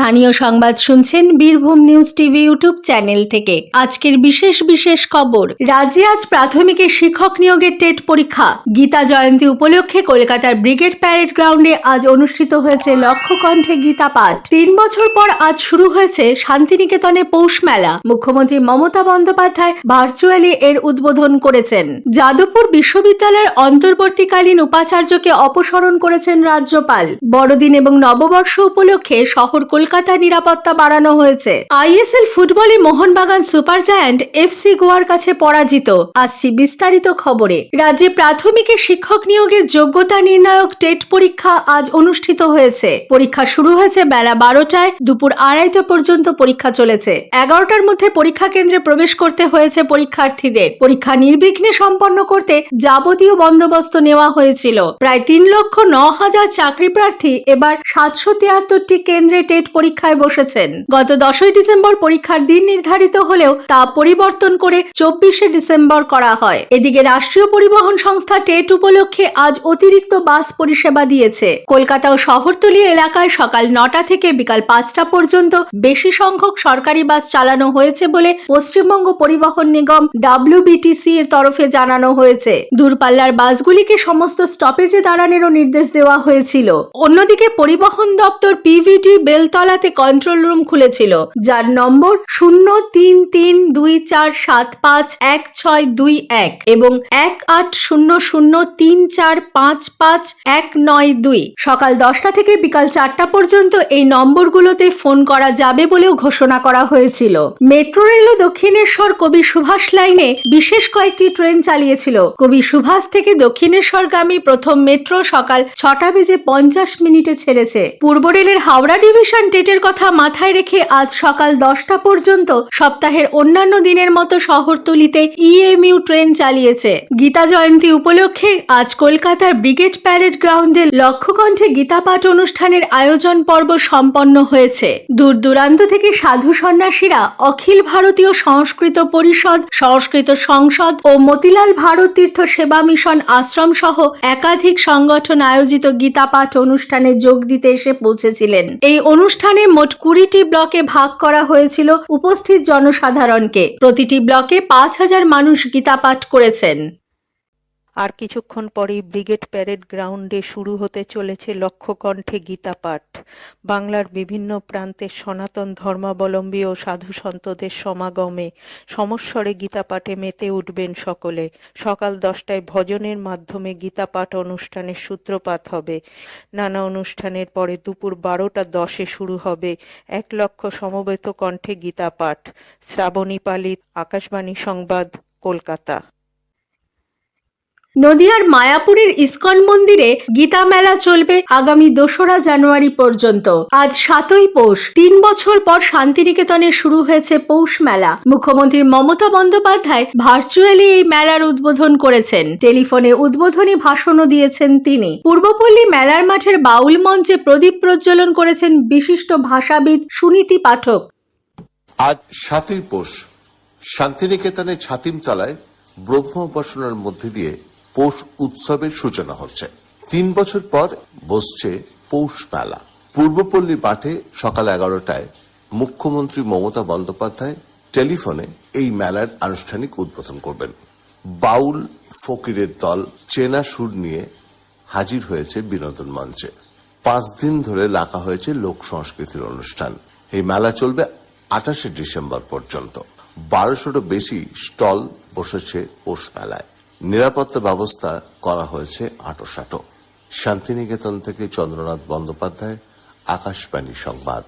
স্থানীয় সংবাদ শুনছেন Birbhum news TV YouTube channel থেকে। আজকের বিশেষ খবর। রাজ্যে আজ প্রাথমিকে শিক্ষক নিয়োগের টেট পরীক্ষা। গীতা জয়ন্তী উপলক্ষে কলকাতার ব্রিগেড প্যারেড গ্রাউন্ডে আজ অনুষ্ঠিত হয়েছে লক্ষ্যকণ্ঠে গীতা পাঠ। 3 বছর পর আজ শুরু হয়েছে শান্তিনিকেতনে পৌষ মেলা। মুখ্যমন্ত্রী মমতা বন্দ্যোপাধ্যায় ভার্চুয়ালি এর উদ্বোধন করেছেন। যাদবপুর বিশ্ববিদ্যালয়ের অন্তর্বর্তীকালীন উপাচার্যকে অপসারণ করেছেন রাজ্যপাল। বড়দিন এবং নববর্ষ উপলক্ষে শহর কলকাতা নিরাপত্তা বাড়ানো হয়েছে। আইএসএল ফুটবলে মোহনবাগান সুপার জায়ান্ট এফসি গোয়ার কাছে পরাজিত। আসছি বিস্তারিত খবরে। রাজ্যে প্রাথমিকে শিক্ষক নিয়োগের যোগ্যতা নির্ণায়ক টেট পরীক্ষা আজ অনুষ্ঠিত হয়েছে। পরীক্ষা শুরু হয়েছে বেলা 12টায়, দুপুর 2:30 পর্যন্ত পরীক্ষা চলেছে। 11টার মধ্যে পরীক্ষা কেন্দ্রে প্রবেশ করতে হয়েছে পরীক্ষার্থীদের। পরীক্ষা নির্বিঘ্নে সম্পন্ন করতে যাবতীয় বন্দোবস্ত নেওয়া হয়েছিল। প্রায় 3,09,000 চাকরি প্রার্থী এবার 773টি কেন্দ্রে টেট পরীক্ষায় বসেছেন। গত 10 ডিসেম্বর পরীক্ষার দিন নির্ধারিত হলেও তা পরিবর্তন করে 24 ডিসেম্বর করা হয়। এদিকে রাষ্ট্রীয় পরিবহন সংস্থা টেট উপলক্ষে আজ অতিরিক্ত বাস পরিষেবা দিয়েছে। কলকাতা ও শহরতলি এলাকায় সকাল 9টা থেকে বিকাল 5টা পর্যন্ত বেশি সংখ্যক সরকারি বাস চালানো হয়েছে বলে পশ্চিমবঙ্গ পরিবহন নিগম WBTC এর তরফে জানানো হয়েছে। দূরপাল্লার বাসগুলিকে সমস্ত স্টপেজে দাঁড়ানোরও নির্দেশ দেওয়া হয়েছিল। অন্যদিকে পরিবহন দপ্তর PVD বেলতলাতে কন্ট্রোল রুম খুলেছিল, যার নম্বর 03024751621 এবং 180034559192। সকাল 10টা থেকে বিকাল 4টা পর্যন্ত এই নম্বরগুলোতে ফোন করা যাবে বলেও ঘোষণা করা হয়েছিল। মেট্রো রেলও দক্ষিণেশ্বর কবি সুভাষ লাইনে বিশেষ কয়েকটি ট্রেন চালিয়েছিল। কবি সুভাষ থেকে দক্ষিণেশ্বরগামী প্রথম মেট্রো সকাল 6:50 ছেড়েছে। পূর্ব রেলের হাওড়া ডিভিশন টেটের কথা মাথায় রেখে আজ সকাল 10টা পর্যন্ত সপ্তাহের অন্যান্য দিনের মতো শহরতলিতে EMU ট্রেন চালিয়েছে। গীতা জয়ন্তী উপলক্ষে আজ কলকাতার ব্রিগেড প্যারেড গ্রাউন্ডে লক্ষ্যকণ্ঠে গীতা পাঠ অনুষ্ঠানের আয়োজন পর্ব সম্পন্ন হয়েছে। দূর দূরান্ত থেকে সাধু সন্ন্যাসীরা অখিল ভারতীয় সংস্কৃত পরিষদ, সংস্কৃত সংসদ ও মতিলাল ভারত তীর্থ সেবা মিশন আশ্রম সহ একাধিক সংগঠন আয়োজিত গীতা পাঠ অনুষ্ঠানে যোগ দিতে এসে পৌঁছেছিলেন। এই অনুষ্ঠানে মোট 20টি ব্লকে ভাগ করা হয়েছিল উপস্থিত জনসাধারণকে। প্রতিটি ব্লকে 5,000 মানুষ গীতা পাঠ করেছেন। আর কিছুক্ষণ পরেই ব্রিগেড প্যারেড গ্রাউন্ডে শুরু হতে চলেছে লক্ষ্যকণ্ঠে গীতা পাঠ। বাংলার বিভিন্ন প্রান্তের সনাতন ধর্মাবলম্বী ও সাধু সন্তদের সমাগমে সমস্বরে গীতা পাঠে মেতে উঠবেন সকলে। সকাল 10টায় ভজনের মাধ্যমে গীতা পাঠ অনুষ্ঠানের সূত্রপাত হবে। নানা অনুষ্ঠানের পরে দুপুর 12:10 শুরু হবে 1 লক্ষ সমবেত কণ্ঠে গীতা পাঠ। শ্রাবণী পালিত, আকাশবাণী সংবাদ, কলকাতা। নদিয়ার মায়াপুরের ইস্কন মন্দিরে গীতা মেলা চলবে আগামী 2রা জানুয়ারি পর্যন্ত। আজ 7ই পৌষ। 3 বছর পর শান্তিনিকেতনে শুরু হয়েছে পৌষ মেলা। মুখ্যমন্ত্রী মমতা বন্দ্যোপাধ্যায় ভার্চুয়ালি এই মেলার উদ্বোধন করেছেন। টেলিফোনে উদ্বোধনী ভাষণও দিয়েছেন তিনি। পূর্বপল্লী মেলার মাঠের বাউল মঞ্চে প্রদীপ প্রজ্বলন করেছেন বিশিষ্ট ভাষাবিদ সুনীতি পাঠক। আজ 7ই পৌষ শান্তিনিকেতনে ছাতিমতলায় ব্রহ্ম উপাসনার মধ্যে দিয়ে পৌষ উৎসবের সূচনা হচ্ছে। 3 বছর পর বসছে পৌষ মেলা। পূর্বপল্লী মাঠে সকাল 11টায় মুখ্যমন্ত্রী মমতা বন্দ্যোপাধ্যায় টেলিফোনে এই মেলার আনুষ্ঠানিক উদ্বোধন করবেন। বাউল ফকিরের দল চেনা সুর নিয়ে হাজির হয়েছে বিনোদন মঞ্চে। 5 দিন ধরে রাখা হয়েছে লোক সংস্কৃতির অনুষ্ঠান। এই মেলা চলবে 28 ডিসেম্বর পর্যন্ত। 1200-রও বেশি স্টল বসেছে পৌষ মেলায়। নিরাপত্তা ব্যবস্থা করা হয়েছে আঁটো-সাঁটো। শান্তিনিকেতন থেকে চন্দ্রনাথ বন্দ্যোপাধ্যায়, আকাশবাণী সংবাদ।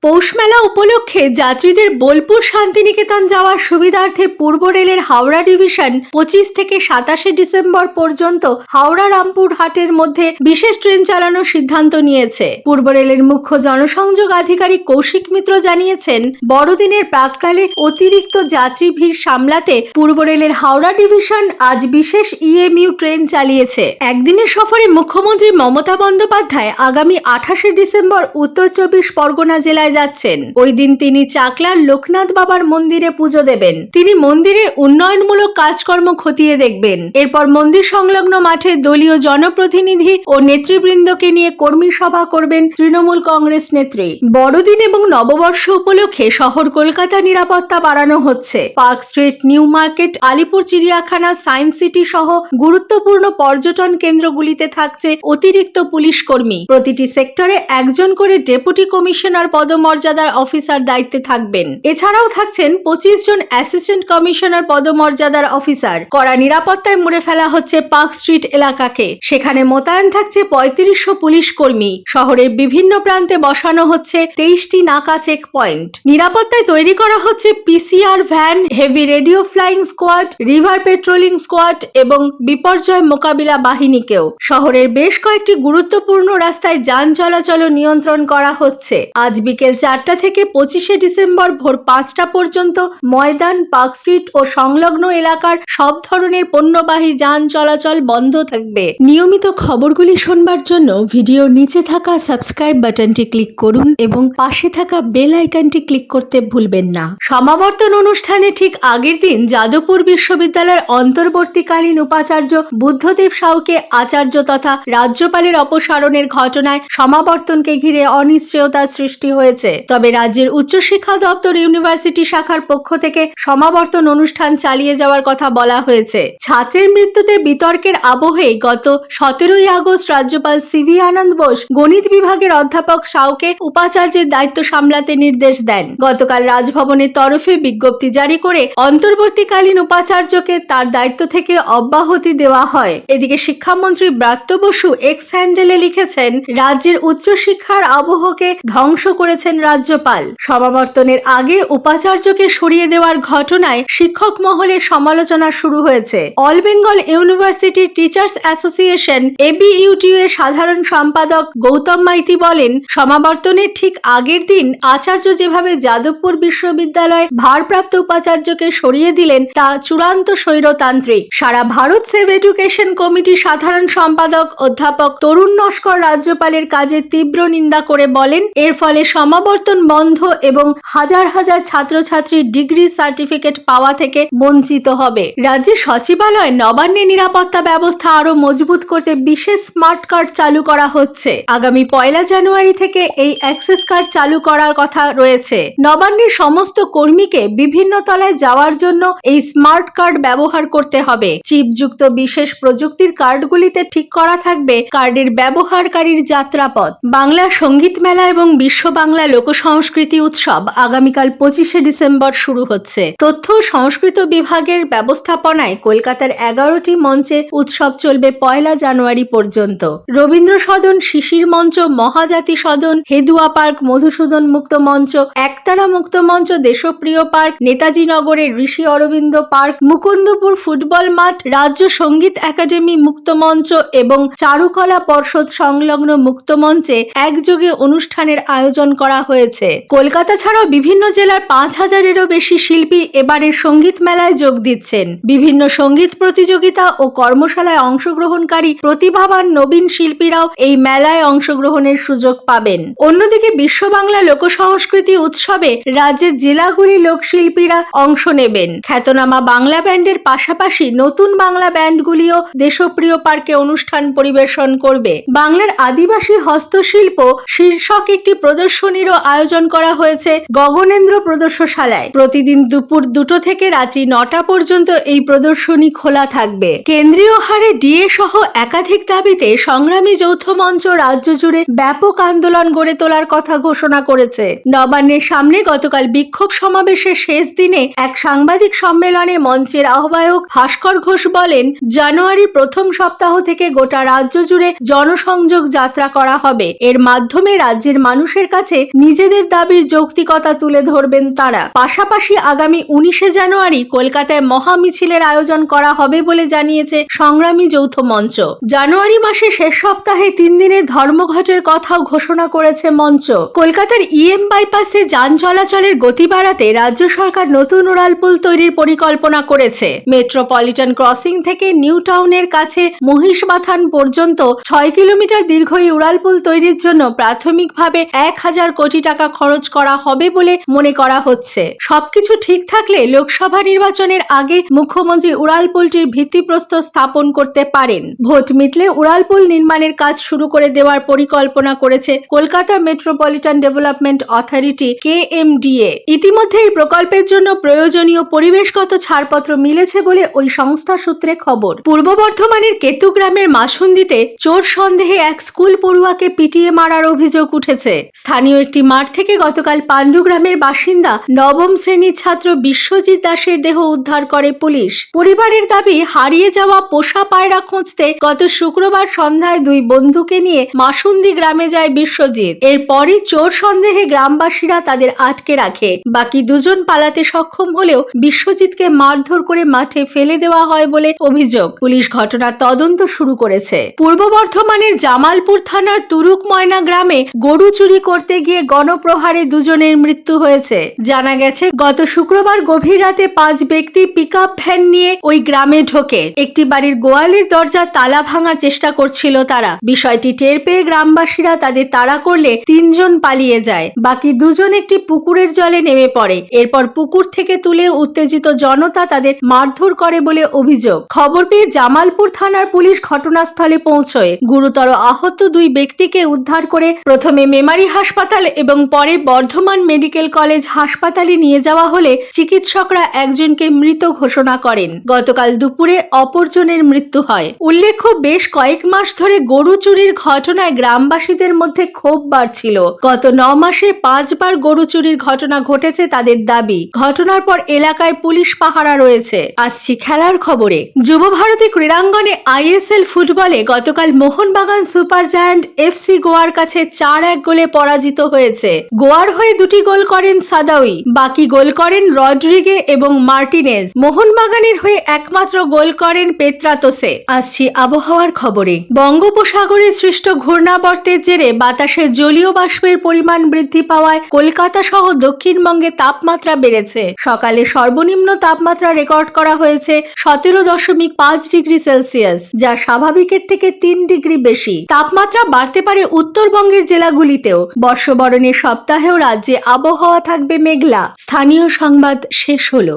পৌষ মেলা উপলক্ষে যাত্রীদের বোলপুর শান্তিনিকেতন যাওয়ার সুবিধার্থে পূর্ব রেলের হাওড়া ডিভিশন 25 থেকে 27 ডিসেম্বর পর্যন্ত হাওড়া রামপুর হাটের মধ্যে বিশেষ ট্রেন চালানোর সিদ্ধান্ত নিয়েছে। পূর্ব রেলের মুখ্য জনসংযোগ আধিকারিক কৌশিক মিত্র জানিয়েছেন, বড়দিনের প্রাককালে অতিরিক্ত যাত্রী ভিড় সামলাতে পূর্ব রেলের হাওড়া ডিভিশন আজ বিশেষ EMU ট্রেন চালিয়েছে। একদিনের সফরে মুখ্যমন্ত্রী মমতা বন্দ্যোপাধ্যায় আগামী 28 ডিসেম্বর উত্তর 24 পরগনা জেলায় যাচ্ছেন। ওই দিন তিনি চাকলার লোকনাথ বাবার মন্দিরে পুজো দেবেন। তিনি মন্দিরের উন্নয়নমূলক কাজকর্ম খতিয়ে দেখবেন। এরপর মন্দির সংলগ্ন মাঠে দলীয় জনপ্রতিনিধি ও নেতৃবৃন্দকে নিয়ে কর্মী সভা করবেন তৃণমূল কংগ্রেস নেত্রী। বড়দিন এবং নববর্ষ উপলক্ষে শহর কলকাতা নিরাপত্তা বাড়ানো হচ্ছে। Park Street, New Market, Alipore চিড়িয়াখানা, সায়েন্স সিটি সহ গুরুত্বপূর্ণ পর্যটন কেন্দ্রগুলিতে থাকছে অতিরিক্ত পুলিশ কর্মী। প্রতিটি সেক্টরে একজন করে ডেপুটি কমিশনার পদমর্যাদার অফিসার দায়িত্বে থাকবেন। এছাড়াও থাকছেন 25 জন অ্যাসিস্ট্যান্ট কমিশনার পদমর্যাদার অফিসার। কড়া নিরাপত্তায় মুড়ে ফেলা হচ্ছে পার্ক স্ট্রিট এলাকাকে। সেখানে মোতায়েন থাকছে 3500 পুলিশ কর্মী। শহরের বিভিন্ন প্রান্তে বসানো হচ্ছে 23টি নাকা চেক পয়েন্ট। নিরাপত্তায় তৈরি করা হচ্ছে PCR van, heavy radio flying squad, river patrolling squad এবং বিপর্যয় মোকাবিলা বাহিনীকেও। শহরের বেশ কয়েকটি গুরুত্বপূর্ণ রাস্তায় যান চলাচল নিয়ন্ত্রণ করা হচ্ছে। আজ বিকেল 4টা থেকে 25শে ডিসেম্বর ভোর 5টা পর্যন্ত ময়দান, পার্ক স্ট্রিট ও সংলগ্ন এলাকার সব ধরনের পণ্যবাহী যান চলাচল বন্ধ থাকবে। নিয়মিত খবরগুলি শুনবার জন্য ভিডিওর নিচে থাকা সাবস্ক্রাইব বাটনটি ক্লিক করুন এবং পাশে থাকা বেল আইকনটি ক্লিক করতে ভুলবেন না। সমাবর্তন অনুষ্ঠানে ঠিক আগের দিন যাদবপুর বিশ্ববিদ্যালয়ের অন্তর্বর্তীকালীন উপাচার্য বুদ্ধদেব সাউকে আচার্য তথা রাজ্যপালের অপসারণের ঘটনায় সমাবর্তনকে ঘিরে অনিশ্চয়তার সৃষ্টি হয়েছে। তবে রাজ্যের উচ্চশিক্ষা দপ্তর ইউনিভার্সিটি শাখার পক্ষ থেকে সমাবর্তন অনুষ্ঠান চালিয়ে যাওয়ার কথা বলা হয়েছে। ছাত্রের মৃত্যুতে বিতর্কের আবহে গত 17ই আগস্ট রাজ্যপাল সিভি আনন্দ বোস গণিত বিভাগের অধ্যাপক সাউকে উপাচার্যের দায়িত্ব সামলাতে নির্দেশ দেন। গতকাল রাজভবনের তরফে বিজ্ঞপ্তি জারি করে অন্তর্বর্তীকালীন উপাচার্যকে তার দায়িত্ব থেকে অব্যাহতি দেওয়া হয়। এদিকে শিক্ষামন্ত্রী ব্রাত্য বসু এক্স হ্যান্ডেলে লিখেছেন, রাজ্যের উচ্চশিক্ষার আবহকে ধ্বংস করেছেন রাজ্যপাল। সমাবর্তনের আগে উপাচার্যকে সরিয়ে দেওয়ার ঘটনায় শিক্ষক মহলের সমালোচনা শুরু হয়েছে। All Bengal university teachers association ABUTU এর সাধারণ সম্পাদক গৌতম মাইতি বলেন, সমাবর্তনের ঠিক আগের দিন আচার্য যেভাবে যাদবপুর বিশ্ববিদ্যালয়ের ভারপ্রাপ্ত উপাচার্যকে সরিয়ে দিলেন তা চূড়ান্ত স্বৈরতান্ত্রিক। সারা ভারত সেভ এডুকেশন কমিটির সাধারণ সম্পাদক অধ্যাপক তরুণ নস্কর রাজ্যপালের কাজে তীব্র নিন্দা করে বলেন, এর ফলে সমাবর্তন বন্ধ এবং হাজার হাজার ছাত্রছাত্রী ডিগ্রি সার্টিফিকেট পাওয়া থেকে বঞ্চিত হবে। রাজ্যের সচিবালয় নবান্নে নিরাপত্তা ব্যবস্থা আরো মজবুত করতে বিশেষ স্মার্ট কার্ড চালু করা হচ্ছে। আগামী 1 জানুয়ারি থেকে এই অ্যাক্সেস কার্ড চালু করার কথা রয়েছে। নবান্নের সমস্ত কর্মীকে বিভিন্ন তলায় যাওয়ার জন্য এই স্মার্ট কার্ড ব্যবহার করতে হবে। চিপযুক্ত বিশেষ প্রযুক্তির কার্ডগুলিতে ঠিক করা থাকবে কার্ডের ব্যবহারকারীর যাত্রাপথ। বাংলা সঙ্গীত মেলা এবং বিশ্ব বাংলা লোক সংস্কৃতি উৎসব আগামীকাল 25শে ডিসেম্বর শুরু হচ্ছে। তথ্য ও সংস্কৃত বিভাগের ব্যবস্থাপনায় কলকাতার 11টি মঞ্চে উৎসব চলবে 1 জানুয়ারি পর্যন্ত। রবীন্দ্র সদন, শিশির মঞ্চ, মহাজাতি সদন, হেদুয়া পার্ক, মধুসূদন মুক্ত মঞ্চ, একতারা মুক্ত মঞ্চ, দেশপ্রিয় পার্ক, নেতাজি নগরের ঋষি অরবিন্দ পার্ক, মুকুন্দপুর ফুটবল মাঠ, রাজ্য সঙ্গীত একাডেমি মুক্ত মঞ্চ এবং চারুকলা পর্ষদ সংলগ্ন মুক্ত মঞ্চে একযোগে অনুষ্ঠানের আয়োজন করা হয়েছে। কলকাতা ছাড়াও বিভিন্ন জেলার 5000-এরও বেশি শিল্পী এবারের সঙ্গীত মেলায় যোগ দিচ্ছেন। বিভিন্ন সঙ্গীত প্রতিযোগিতা ও কর্মশালায় অংশগ্রহণকারী প্রতিভাবান নবীন শিল্পীরাও এই মেলায় অংশগ্রহণের সুযোগ পাবেন। অন্যদিকে বিশ্ব বাংলা লোক সংস্কৃতি উৎসবে রাজ্যের জেলাগুলি লোকশিল্পীরা অংশ নেবেন। খ্যাতনামা বাংলা ব্যান্ডের পাশাপাশি নতুন বাংলা ব্যান্ডগুলিও দেশপ্রিয় পার্কে অনুষ্ঠান পরিবেশন করবে। বাংলার আদিবাসী হস্তশিল্প শীর্ষক একটি প্রদর্শনীরও আয়োজন করা হয়েছে গগনেন্দ্র প্রদর্শনশালায়। প্রতিদিন দুপুর 2টো থেকে রাত্রি 9টা পর্যন্ত এই প্রদর্শনী খোলা থাকবে। কেন্দ্রীয় হারে ডিএ সহ একাধিক দাবিতে সংগ্রামী যৌথ মঞ্চ রাজ্য জুড়ে ব্যাপক আন্দোলন গড়ে তোলার কথা ঘোষণা করেছে। নবান্নের সামনে গতকাল বিক্ষোভ সমাবেশের শেষ দিনে এক সাংবাদিক সম্মেলনে মঞ্চের আহ্বায়ক ভাস্কর ঘোষ বলেন, জানুয়ারির প্রথম সপ্তাহ থেকে গোটা রাজ্য জুড়ে জনসংযোগ যাত্রা করা হবে। এর মাধ্যমে রাজ্যের মানুষের কাছে নিজেদের দাবির যৌক্তিকতা তুলে ধরবেন তারা। পাশাপাশি আগামী 19শে জানুয়ারি কলকাতায় মহা মিছিলের আয়োজন করা হবে বলে জানিয়েছে সংগ্রামী যৌথ মঞ্চ। জানুয়ারি মাসে শেষ সপ্তাহে 3 দিনের ধর্মঘটের কথাও ঘোষণা করেছে মঞ্চ। কলকাতার EM বাইপাসে যান চলাচলের গতি বাড়াতে রাজ্য সরকার নতুন উড়ালপুল তৈরির পরিকল্পনা করেছে। মেট্রোপলিটন ক্রসিং থেকে নিউ টাউনের কাছে মহিষবাথান পর্যন্ত 6 কিলোমিটার দীর্ঘ এই উড়ালপুল তৈরির জন্য প্রাথমিকভাবে 1000 কোটি টাকা খরচ করা হবে বলে মনে করা হচ্ছে। সবকিছু ঠিক থাকলে লোকসভা নির্বাচনের আগে মুখ্যমন্ত্রী উড়ালপুলটির ভিত্তিপ্রস্তর স্থাপন করতে পারেন। ভোট মিটলে উড়ালপুল নির্মাণের কাজ শুরু করে দেওয়ার পরিকল্পনা করেছে Kolkata metropolitan development authority KMDA। ইতিমধ্যে এই প্রকল্পের জন্য প্রয়োজনীয় পরিবেশগত ছাড়পত্র মিলেছে বলে ওই সংস্থা সূত্রে খবর। পূর্ব বর্ধমানের কেতুগ্রামের মাসুন্দিতে চোর সন্দেহে এক স্কুল পড়ুয়াকে পিটিয়ে মারার অভিযোগ উঠেছে। স্থানীয় একটি মাঠ থেকে গতকাল পাণ্ডুগ্রামের বাসিন্দা নবম শ্রেণীর ছাত্র বিশ্বজিৎ দাসের দেহ উদ্ধার করে পুলিশ। পরিবারের দাবি, হারিয়ে যাওয়া পোষা পায়রা খুঁজতে গত শুক্রবার সন্ধ্যায় দুই বন্ধুকে নিয়ে মাসুন্দি গ্রামে যায় বিশ্বজিৎ। এরপরই চোর সন্দেহে গ্রামবাসীরা তাদের আটকে রাখে। বাকি দুজন পালাতে সক্ষম হলেও বিশ্বজিৎকে মারধর করে মাঠে ফেলে দেওয়া হয় বলে অভিযোগ। পুলিশ ঘটনার তদন্ত শুরু করেছে। পূর্ব বর্ধমানের জামালপুর থানার তুরুক ময়না গ্রামে গরু চুরি করতে গিয়ে গণপ্রহারে দুজনের মৃত্যু হয়েছে। জানা গেছে, গত শুক্রবার গভীর রাতে 5 ব্যক্তি পিকআপ ভ্যান নিয়ে ওই গ্রামে ঢোকে। একটি বাড়ির গোয়ালের দরজা তালা ভাঙার চেষ্টা করছিল তারা। বিষয়টি টের পেয়ে গ্রামবাসীরা তাদের তাড়া করলে 3 জন পালিয়ে যায়। বাকি দুজন একটি পুকুরের জলে নেমে পড়ে। এরপর পুকুর থেকে তুলে উত্তেজিত জনতা তাদের মারধর করে বলে অভিযোগ। খবর পেয়ে জামালপুর থানার পুলিশ ঘটনাস্থলে পৌঁছয়। গুরুতর আহত 2 ব্যক্তিকে উদ্ধার করে প্রথমে মেমারি হাসপাতাল এবং পরে বর্ধমান মেডিকেল কলেজ হাসপাতালে নিয়ে যাওয়া হলে চিকিৎসকরা একজনকে মৃত ঘোষণা করেন। গতকাল দুপুরে অপরজনের মৃত্যু হয়। উল্লেখ্য, বেশ কয়েক মাস ধরে গরু চুরির ঘটনায় গ্রামবাসীদের মধ্যে ক্ষোভ বাড়ছিল। গত 9 মাসে 5 বার গরু চুরির ঘটনা ঘটেছে তাদের দাবি। ঘটনার পর এলাকায় পুলিশ পাহারা রয়েছে। আসছি খেলার খবরে। যুব ভারতী ক্রীড়াঙ্গনে ISL ফুটবলে গতকাল মোহনবাগান সুপার জায়ান্ট FC গোয়ার কাছে 4-1 গোলে পরাজিত হয়েছে। গোয়ার হয়ে 2টি গোল করেন সাদাউই, বাকি গোল করেন রড্রিগে এবং মার্টিনেজ। মোহনবাগানের হয়ে একমাত্র গোল করেন পেত্রাতোসে। আসছি আবহাওয়ার খবরে। বঙ্গোপসাগরে সৃষ্ট ঘূর্ণাবর্তের জেরে বাতাসে জলীয় বাষ্পের পরিমাণ বৃদ্ধি পাওয়ায় কলকাতা সহ দক্ষিণবঙ্গে তাপমাত্রা বেড়েছে। সকালে সর্বনিম্ন তাপমাত্রা রেকর্ড করা হয়েছে 17.5 ডিগ্রি সেলসিয়াস, যা স্বাভাবিকের থেকে 3 ডিগ্রি বেশি। তাপমাত্রা বাড়তে পারে উত্তরবঙ্গের জেলাগুলিতেও। বর্ষবরণের সপ্তাহেও রাজ্যে আবহাওয়া থাকবে মেঘলা। স্থানীয় সংবাদ শেষ হলো।